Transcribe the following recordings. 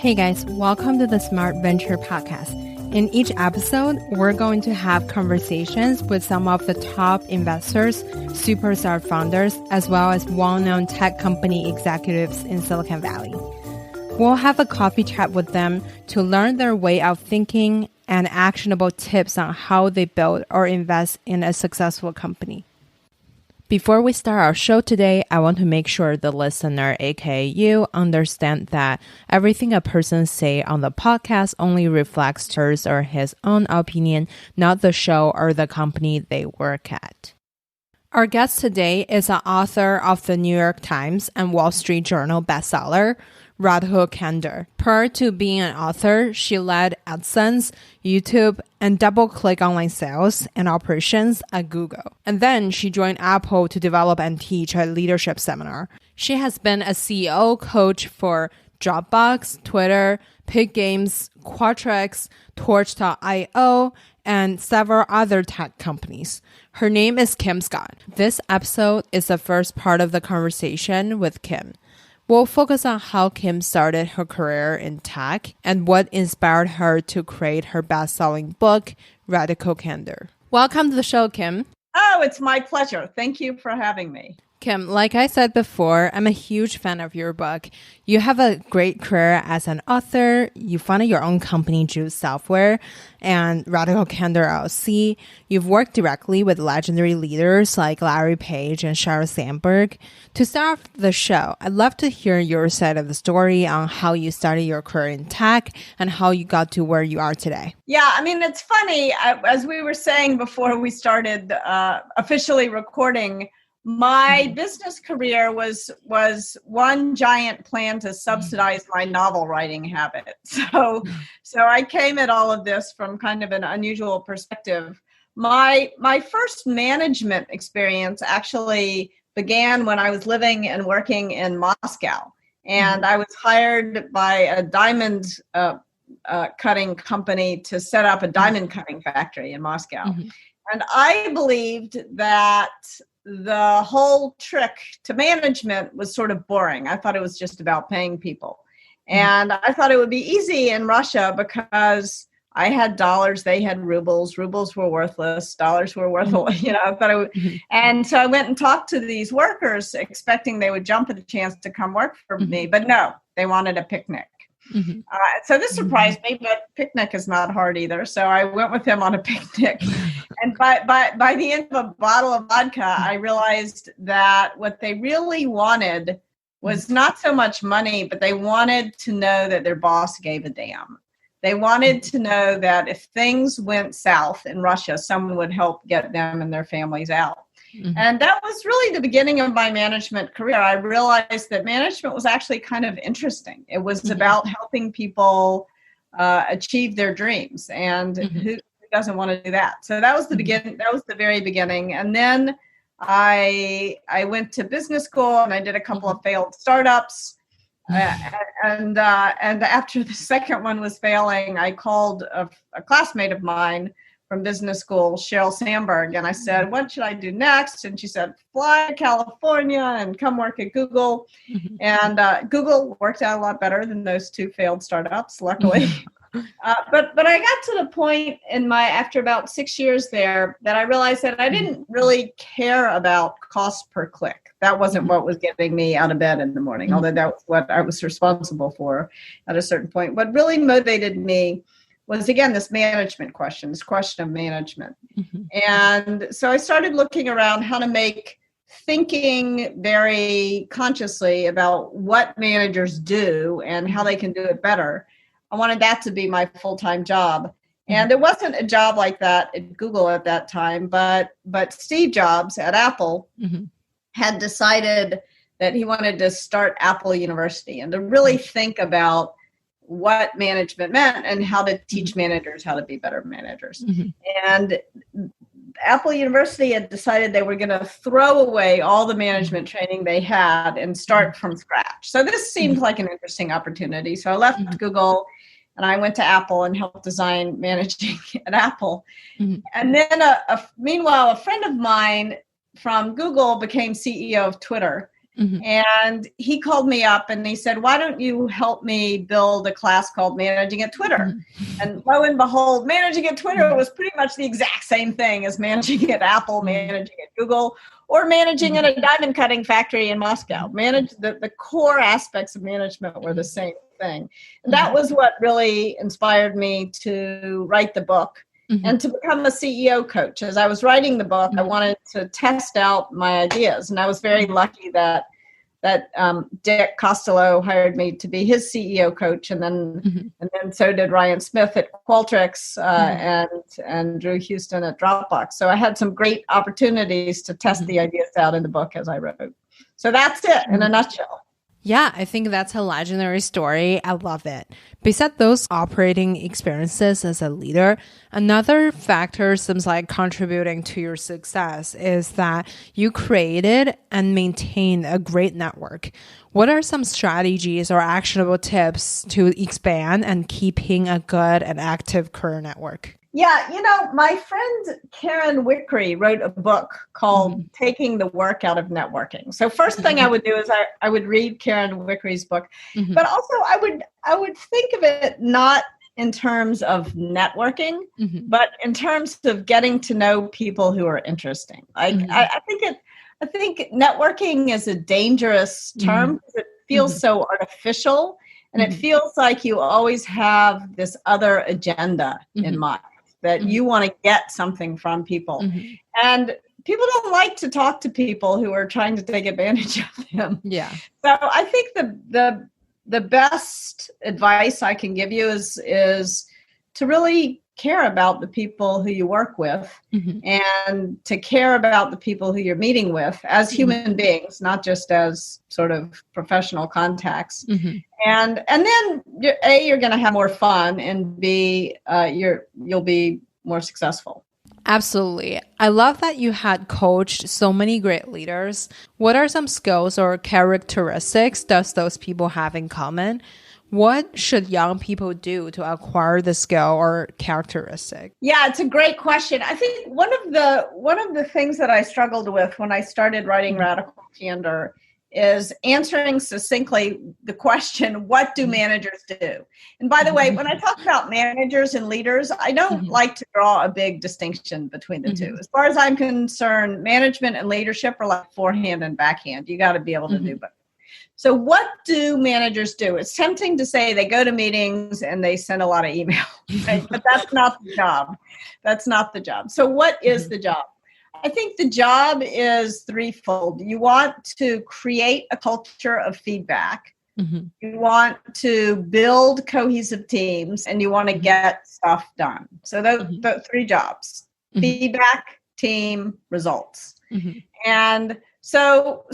Hey guys, welcome to the Smart Venture Podcast. In each episode, we're going to have conversations with some of the top investors, superstar founders, as well as well-known tech company executives in Silicon Valley. We'll have a coffee chat with them to learn their way of thinking and actionable tips on how they build or invest in a successful company. Before we start our show today, I want to make sure the listener, aka you, understand that everything a person say on the podcast only reflects hers or his own opinion, not the show or the company they work at. Our guest today is an author of the New York Times and Wall Street Journal bestseller, Candor. Prior to being an author, she led AdSense, YouTube, and double-click online sales and operations at Google. And then she joined Apple to develop and teach a leadership seminar. She has been a CEO coach for Dropbox, Twitter, Pig Games, Qualtrics, Torch.io, and several other tech companies. Her name is Kim Scott. This episode is the first part of the conversation with Kim. We'll focus on how Kim started her career in tech and what inspired her to create her best-selling book, Radical Candor. Welcome to the show, Kim. Oh, it's my pleasure. Thank you for having me. Kim, like I said before, I'm a huge fan of your book. You have a great career as an author. You founded your own company, Juice Software, and Radical Candor LLC. You've worked directly with legendary leaders like Larry Page and Sheryl Sandberg. To start off the show, I'd love to hear your side of the story on how you started your career in tech and how you got to where you are today. Yeah, I mean, it's funny. As we were saying before we started officially recording, my business career was one giant plan to subsidize my novel writing habit. So I came at all of this from kind of an unusual perspective. My first management experience actually began when I was living and working in Moscow. And I was hired by a diamond cutting company to set up a diamond cutting factory in Moscow. And I believed that the whole trick to management was sort of boring. I thought it was just about paying people. And I thought it would be easy in Russia because I had dollars, they had rubles. Rubles were worthless, dollars were worthless. I thought it would. And so I went and talked to these workers expecting they would jump at the chance to come work for me. But no, they wanted a picnic. So this surprised me, but picnic is not hard either. So I went with him on a picnic. And by the end of a bottle of vodka, I realized that what they really wanted was not so much money, but they wanted to know that their boss gave a damn. They wanted to know that if things went south in Russia, someone would help get them and their families out. And that was really the beginning of my management career. I realized that management was actually kind of interesting. It was about helping people achieve their dreams, and who doesn't want to do that? So that was the beginning. That was the very beginning. And then I went to business school and I did a couple of failed startups. And after the second one was failing, I called a classmate of mine from business school, Sheryl Sandberg. And I said, what should I do next? And she said, fly to California and come work at Google. And Google worked out a lot better than those two failed startups, luckily. But I got to the point after about 6 years there that I realized that I didn't really care about cost per click. That wasn't what was getting me out of bed in the morning, although that was what I was responsible for at a certain point. What really motivated me was, again, this question of management. And so I started looking around how to make thinking very consciously about what managers do and how they can do it better. I wanted that to be my full-time job. And there wasn't a job like that at Google at that time, but Steve Jobs at Apple had decided that he wanted to start Apple University and to really think about what management meant and how to teach managers how to be better managers. And Apple University had decided they were going to throw away all the management training they had and start from scratch. So this seemed like an interesting opportunity. So I left Google and I went to Apple and helped design managing at Apple. And then meanwhile, a friend of mine from Google became CEO of Twitter. Mhm. And he called me up and he said, why don't you help me build a class called Managing at Twitter? Mhm. And lo and behold, managing at Twitter was pretty much the exact same thing as managing at Apple, managing at Google, or managing at a diamond cutting factory in Moscow. The core aspects of management were the same thing. And that was what really inspired me to write the book and to become a CEO coach. As I was writing the book, I wanted to test out my ideas. And I was very lucky that Dick Costello hired me to be his CEO coach, and then so did Ryan Smith at Qualtrics and Drew Houston at Dropbox. So I had some great opportunities to test the ideas out in the book as I wrote. So that's it in a nutshell. Yeah, I think that's a legendary story. I love it. Besides those operating experiences as a leader, another factor seems like contributing to your success is that you created and maintained a great network. What are some strategies or actionable tips to expand and keeping a good and active career network? Yeah, my friend Karen Wickery wrote a book called Taking the Work Out of Networking. So first thing I would do is I would read Karen Wickery's book, but also I would think of it not in terms of networking, but in terms of getting to know people who are interesting. I think networking is a dangerous term because it feels so artificial, and it feels like you always have this other agenda in mind, that you want to get something from people. And people don't like to talk to people who are trying to take advantage of them. Yeah. So I think the best advice I can give you is to really care about the people who you work with and to care about the people who you're meeting with as human beings, not just as sort of professional contacts. And then you're going to have more fun, and B, you'll be more successful. Absolutely. I love that you had coached so many great leaders. What are some skills or characteristics does those people have in common? What should young people do to acquire the skill or characteristic? Yeah, it's a great question. I think one of the things that I struggled with when I started writing Radical Candor is answering succinctly the question, what do managers do? And by the way, when I talk about managers and leaders, I don't like to draw a big distinction between the two. As far as I'm concerned, management and leadership are like forehand and backhand. You got to be able to do both. So what do managers do? It's tempting to say they go to meetings and they send a lot of email, right? But that's not the job. That's not the job. So what is the job? I think the job is threefold. You want to create a culture of feedback. You want to build cohesive teams, and you want to get stuff done. So those three jobs: feedback, team, results. And so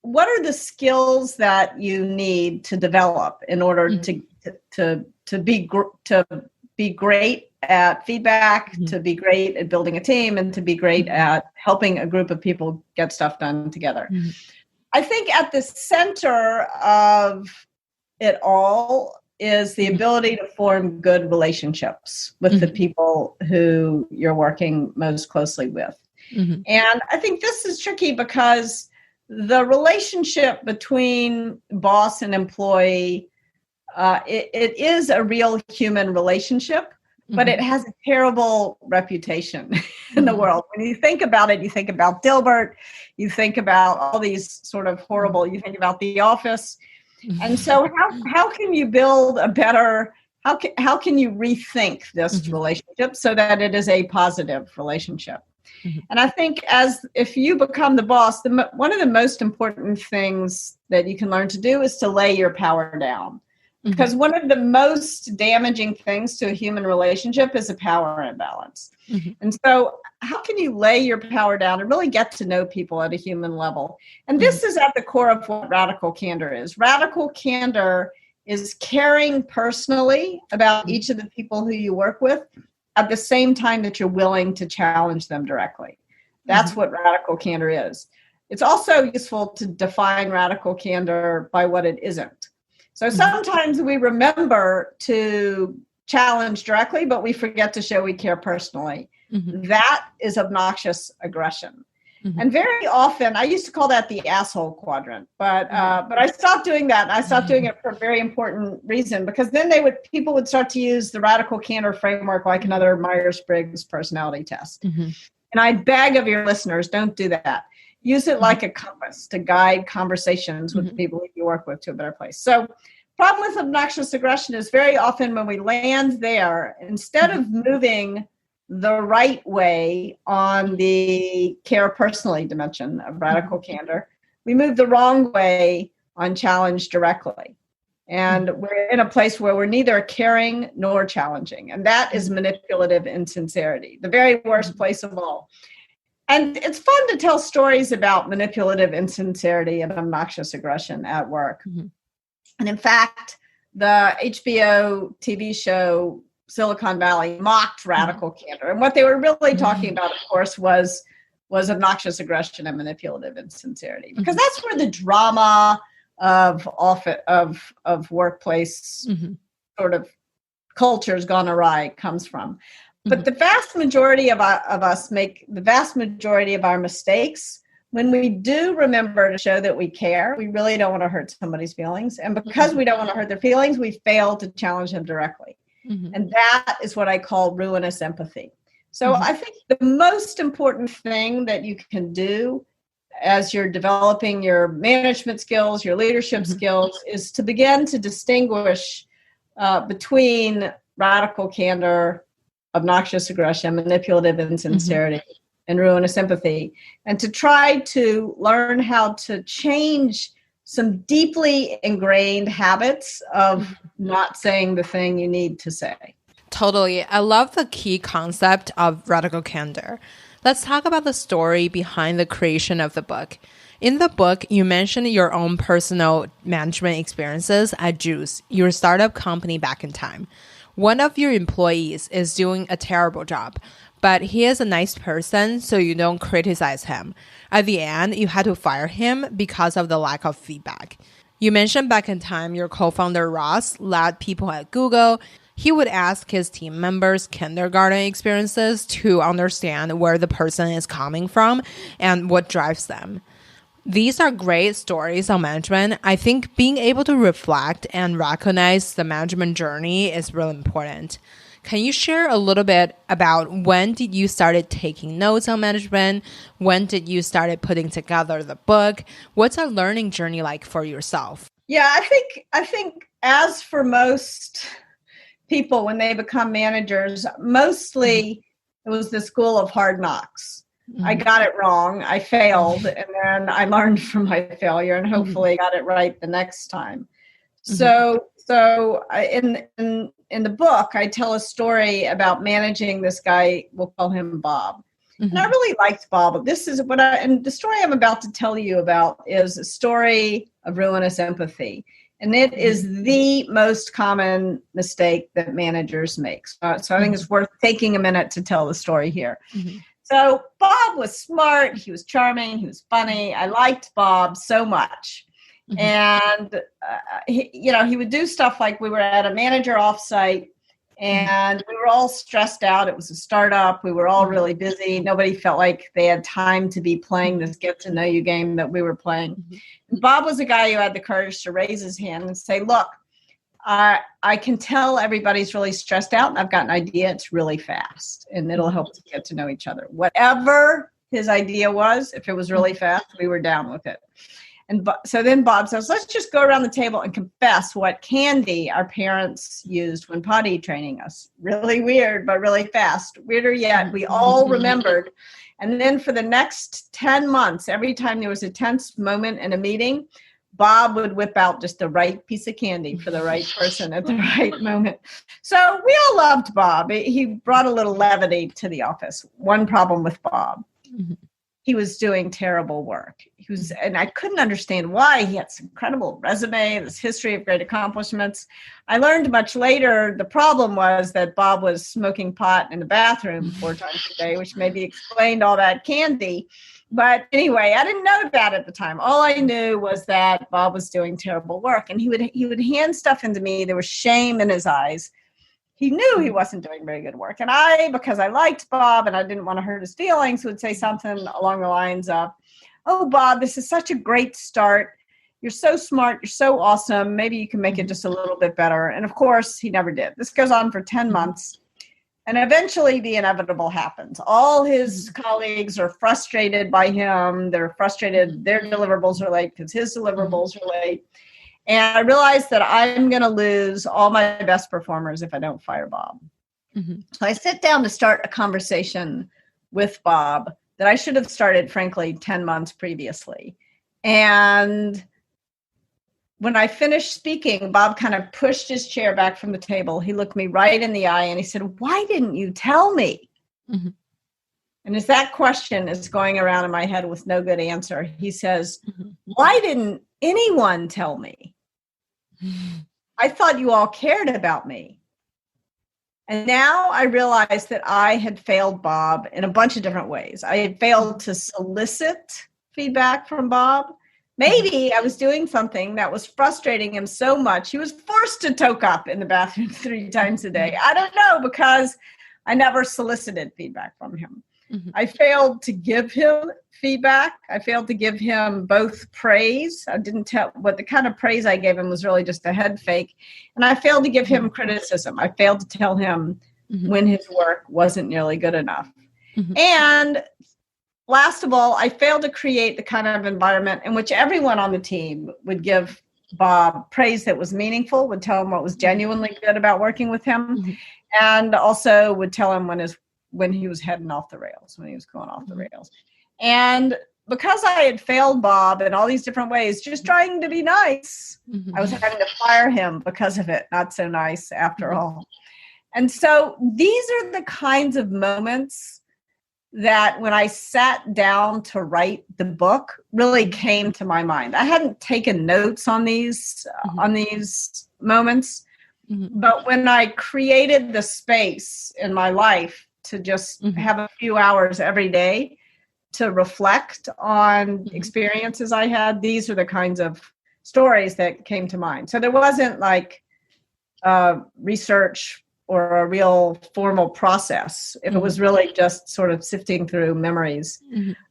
what are the skills that you need to develop in order to be great at feedback, to be great at building a team, and to be great at helping a group of people get stuff done together? I think at the center of it all is the ability to form good relationships with the people who you're working most closely with. And I think this is tricky because the relationship between boss and employee, it is a real human relationship, but it has a terrible reputation in the world. When you think about it, you think about Dilbert, you think about all these sort of horrible, you think about The Office. And so how can you build a better, how can you rethink this relationship so that it is a positive relationship? And I think if you become the boss, one of the most important things that you can learn to do is to lay your power down. Because one of the most damaging things to a human relationship is a power imbalance. And so how can you lay your power down and really get to know people at a human level? And this is at the core of what Radical Candor is. Radical Candor is caring personally about each of the people who you work with at the same time that you're willing to challenge them directly. That's what Radical Candor is. It's also useful to define Radical Candor by what it isn't. So sometimes we remember to challenge directly, but we forget to show we care personally. That is obnoxious aggression. And very often, I used to call that the asshole quadrant, but I stopped doing that. And I stopped doing it for a very important reason, because then people would start to use the radical candor framework like another Myers-Briggs personality test. And I beg of your listeners, don't do that. Use it like a compass to guide conversations with the people you work with to a better place. So, problem with obnoxious aggression is very often when we land there, instead of moving the right way on the care personally dimension of radical candor, we move the wrong way on challenge directly. And we're in a place where we're neither caring nor challenging. And that is manipulative insincerity, the very worst place of all. And it's fun to tell stories about manipulative insincerity and obnoxious aggression at work. And in fact, the HBO TV show Silicon Valley mocked radical candor. And what they were really talking about, of course, was obnoxious aggression and manipulative insincerity, because that's where the drama of workplace sort of cultures gone awry comes from. But the vast majority of us make the vast majority of our mistakes when we do remember to show that we care. We really don't want to hurt somebody's feelings. And because we don't want to hurt their feelings, we fail to challenge them directly. And that is what I call ruinous empathy. So I think the most important thing that you can do as you're developing your management skills, your leadership skills, is to begin to distinguish between radical candor, obnoxious aggression, manipulative insincerity, and ruinous empathy, and to try to learn how to change some deeply ingrained habits of not saying the thing you need to say. Totally. I love the key concept of radical candor. Let's talk about the story behind the creation of the book. In the book, you mentioned your own personal management experiences at Juice, your startup company back in time. One of your employees is doing a terrible job, but he is a nice person, so you don't criticize him. At the end, you had to fire him because of the lack of feedback. You mentioned back in time your co-founder Ross led people at Google. He would ask his team members kindergarten experiences to understand where the person is coming from and what drives them. These are great stories on management. I think being able to reflect and recognize the management journey is really important. Can you share a little bit about when did you started taking notes on management? When did you started putting together the book? What's a learning journey like for yourself? Yeah, I think as for most people when they become managers, mostly it was the school of hard knocks. I got it wrong. I failed, and then I learned from my failure, and hopefully got it right the next time. So in the book, I tell a story about managing this guy. We'll call him Bob. And I really liked Bob. This is and the story I'm about to tell you about is a story of ruinous empathy. And it is the most common mistake that managers make. So I think it's worth taking a minute to tell the story here. So Bob was smart. He was charming. He was funny. I liked Bob so much. And, he would do stuff like we were at a manager offsite and we were all stressed out. It was a startup. We were all really busy. Nobody felt like they had time to be playing this get to know you game that we were playing. And Bob was a guy who had the courage to raise his hand and say, look, I can tell everybody's really stressed out, and I've got an idea. It's really fast, and it'll help to get to know each other. Whatever his idea was, if it was really fast, we were down with it. And so then Bob says, let's just go around the table and confess what candy our parents used when potty training us. Really weird, but really fast. Weirder yet, we all remembered. And then for the next 10 months, every time there was a tense moment in a meeting, Bob would whip out just the right piece of candy for the right person at the right moment. So we all loved Bob. He brought a little levity to the office. One problem with Bob. He was doing terrible work. And I couldn't understand why. He had this incredible resume, this history of great accomplishments. I learned much later the problem was that Bob was smoking pot in the bathroom 4 times a day, which maybe explained all that candy. But anyway, I didn't know that at the time. All I knew was that Bob was doing terrible work, and he would hand stuff into me. There was shame in his eyes. he knew he wasn't doing very good work. And I, because I liked Bob and I didn't want to hurt his feelings, would say something along the lines of, oh, Bob, this is such a great start. You're so smart. You're so awesome. Maybe you can make it just a little bit better. And of course, he never did. This goes on for 10 months. And eventually the inevitable happens. All his colleagues are frustrated by him. They're frustrated. Their deliverables are late because his deliverables are late. And I realized that I'm going to lose all my best performers if I don't fire Bob. So I sit down to start a conversation with Bob that I should have started, frankly, 10 months previously. And when I finished speaking, Bob kind of pushed his chair back from the table. He looked me right in the eye and he said, why didn't you tell me? And as that question is going around in my head with no good answer, he says, why didn't anyone tell me? I thought you all cared about me. And now I realized that I had failed Bob in a bunch of different ways. I had failed to solicit feedback from Bob. Maybe I was doing something that was frustrating him so much, he was forced to toke up in the bathroom 3 times a day. I don't know, because I never solicited feedback from him. I failed to give him feedback. I failed to give him both praise. I didn't tell what the kind of praise I gave him was really just a head fake. And I failed to give him criticism. I failed to tell him when his work wasn't nearly good enough. And last of all, I failed to create the kind of environment in which everyone on the team would give Bob praise that was meaningful, would tell him what was genuinely good about working with him, and also would tell him when he was heading off the rails, when he was going off the rails. And because I had failed Bob in all these different ways, just trying to be nice, I was having to fire him because of it. Not so nice after all. And so these are the kinds of moments that when I sat down to write the book really came to my mind. I hadn't taken notes on these moments, but when I created the space in my life to just have a few hours every day to reflect on experiences I had, these are the kinds of stories that came to mind. So there wasn't like research or a real formal process. It was really just sort of sifting through memories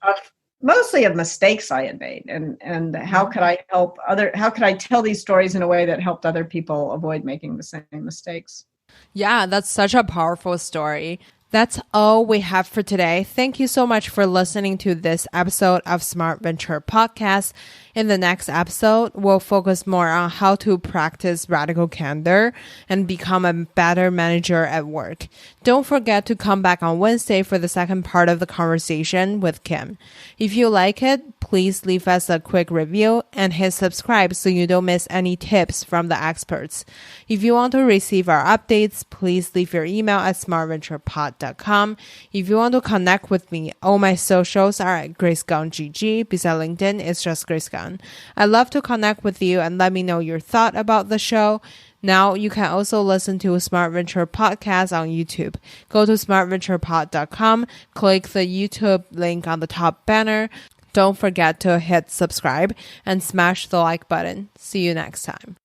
of mostly of mistakes I had made, and how could I how could I tell these stories in a way that helped other people avoid making the same mistakes? Yeah, that's such a powerful story. That's all we have for today. Thank you so much for listening to this episode of Smart Venture Podcast. In the next episode, we'll focus more on how to practice radical candor and become a better manager at work. Don't forget to come back on Wednesday for the second part of the conversation with Kim. If you like it, please leave us a quick review and hit subscribe so you don't miss any tips from the experts. If you want to receive our updates, please leave your email at smartventurepod.com. If you want to connect with me, all my socials are at Grace Gong GG. Besides LinkedIn, it's just Grace Gong. I'd love to connect with you and let me know your thought about the show. Now, you can also listen to Smart Venture Podcast on YouTube. Go to smartventurepod.com, click the YouTube link on the top banner. Don't forget to hit subscribe and smash the like button. See you next time.